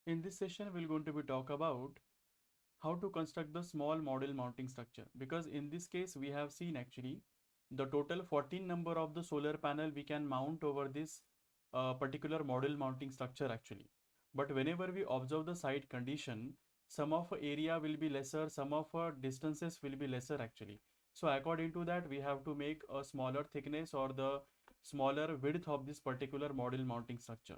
In this session, we're going to be talk about how to construct the small model mounting structure, because in this case we have seen actually the total 14 number of the solar panel we can mount over this particular model mounting structure actually. But whenever we observe the site condition, some of area will be lesser, some of distances will be lesser actually. So according to that, we have to make a smaller thickness or the smaller width of this particular model mounting structure.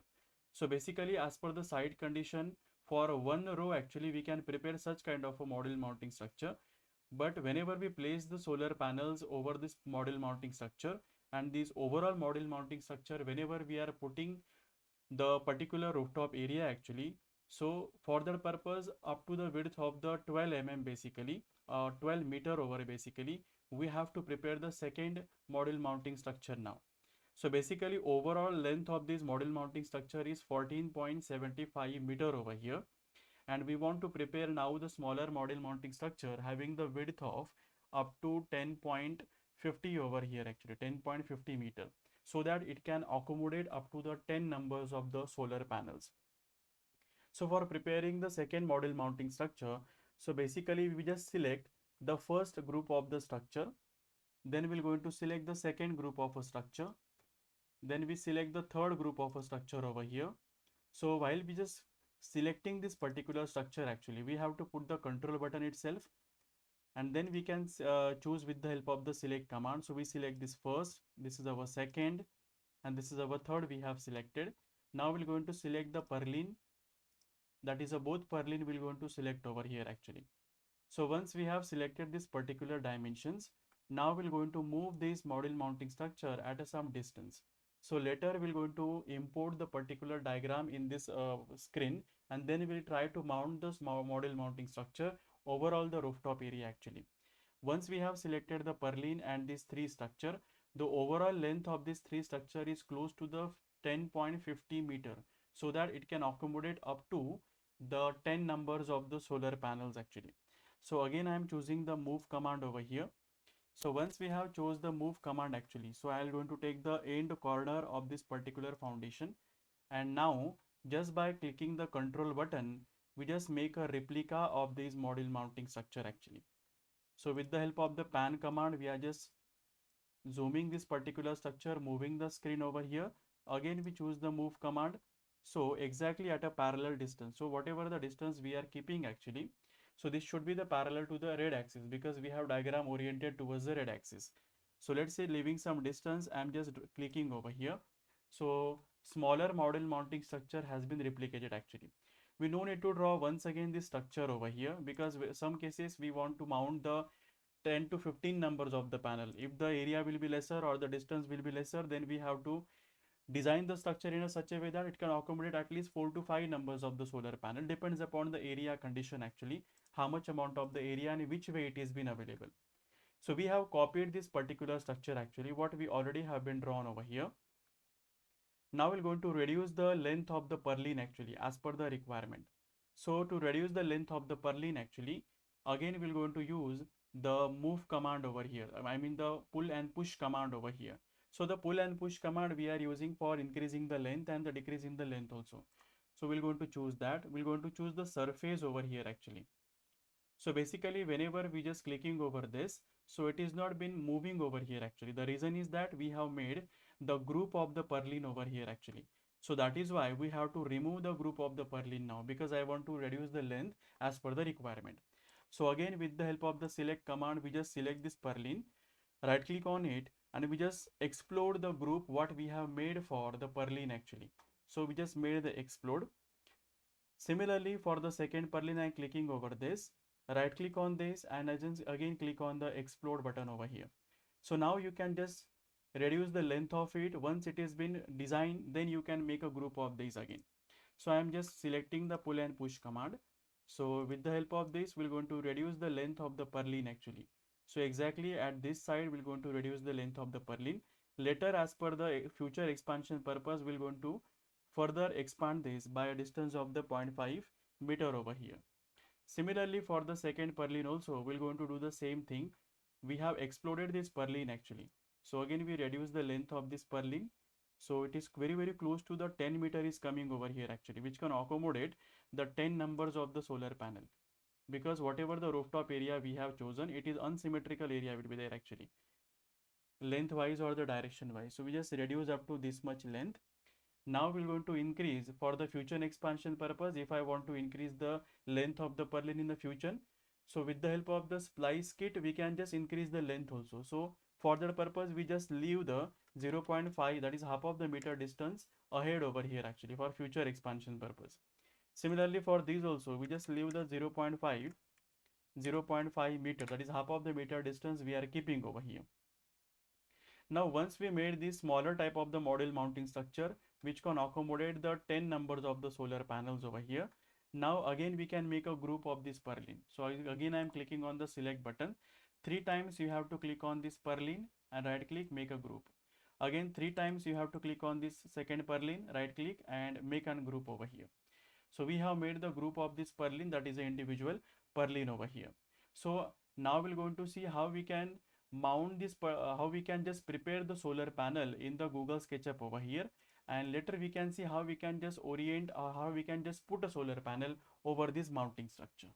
So basically, as per the site condition, for one row actually we can prepare such kind of a model mounting structure. But whenever we place the solar panels over this model mounting structure, and this overall model mounting structure, whenever we are putting the particular rooftop area actually, so for that purpose, up to the width of the 12 mm basically, 12 meter over basically, we have to prepare the second model mounting structure now. So basically overall length of this model mounting structure is 14.75 meter over here, and we want to prepare now the smaller model mounting structure having the width of up to 10.50 over here actually, 10.50 meter, so that it can accommodate up to the 10 numbers of the solar panels. So for preparing the second model mounting structure, so basically we just select the first group of the structure, then we're going to select the second group of a structure, then we select the third group of a structure over here. So while we just selecting this particular structure actually, we have to put the control button itself, and then we can choose with the help of the select command. So we select this first, this is our second, and this is our third we have selected. Now we're going to select the purlin, that is both purlin we're going to select over here actually. So once we have selected this particular dimensions, now we're going to move this model mounting structure at some distance. So later we're going to import the particular diagram in this screen, and then we'll try to mount this model mounting structure over all the rooftop area actually. Once we have selected the purlin and this three structure, the overall length of this three structure is close to the 10.50 meter, so that it can accommodate up to the 10 numbers of the solar panels actually. So again, I am choosing the move command over here. So once we have chose the move command actually, so I am going to take the end corner of this particular foundation, and now just by clicking the control button, we just make a replica of this model mounting structure actually. So with the help of the pan command, we are just zooming this particular structure, moving the screen over here. Again, we choose the move command. So exactly at a parallel distance. So whatever the distance we are keeping actually, so this should be the parallel to the red axis, because we have diagram oriented towards the red axis. So let's say leaving some distance, I'm just clicking over here. So smaller model mounting structure has been replicated actually. We no need to draw once again this structure over here, because some cases we want to mount the 10 to 15 numbers of the panel. If the area will be lesser or the distance will be lesser, then we have to design the structure in a such a way that it can accommodate at least 4 to 5 numbers of the solar panel. Depends upon the area condition actually, how much amount of the area and which way it is been available. So we have copied this particular structure actually, what we already have been drawn over here. Now we're going to reduce the length of the purlin actually as per the requirement. So to reduce the length of the purlin actually, again we're going to use the move command over here. I mean the pull and push command over here. So the pull and push command we are using for increasing the length and the decreasing the length also. So we're going to choose that. We're going to choose the surface over here actually. So basically whenever we just clicking over this, so it is not been moving over here actually. The reason is that we have made the group of the purlin over here actually. So that is why we have to remove the group of the purlin now, because I want to reduce the length as per the requirement. So again, with the help of the select command, we just select this purlin, right click on it, and we just explode the group what we have made for the purlin actually. So we just made the explode. Similarly, for the second purlin, I'm clicking over this, right click on this, and again click on the explode button over here. So now you can just reduce the length of it. Once it has been designed, then you can make a group of these again. So I'm just selecting the pull and push command. So with the help of this, we're going to reduce the length of the purlin actually. So exactly at this side, we're going to reduce the length of the purlin. Later, as per the future expansion purpose, we're going to further expand this by a distance of the 0.5 meter over here. Similarly, for the second purlin also, we're going to do the same thing. We have exploded this purlin actually. So again, we reduce the length of this purlin. So it is very close to the 10 meter is coming over here actually, which can accommodate the 10 numbers of the solar panel. Because whatever the rooftop area we have chosen, it is unsymmetrical area will be there actually, lengthwise or the direction wise. So we just reduce up to this much length. Now we're going to increase for the future expansion purpose. If I want to increase the length of the purlin in the future, so with the help of the splice kit, we can just increase the length also. So for that purpose, we just leave the 0.5, that is half of the meter distance ahead over here actually for future expansion purpose. Similarly for these also, we just leave the 0.5 meter, that is half of the meter distance we are keeping over here. Now once we made this smaller type of the model mounting structure, which can accommodate the 10 numbers of the solar panels over here, now again we can make a group of this purlin. So again I am clicking on the select button. 3 times you have to click on this purlin and right click, make a group. Again 3 times you have to click on this second purlin, right click and make a group over here. So we have made the group of this purlin, that is an individual purlin over here. So now we're going to see how we can mount this, how we can just prepare the solar panel in the Google SketchUp over here, and later we can see how we can just orient or how we can just put a solar panel over this mounting structure.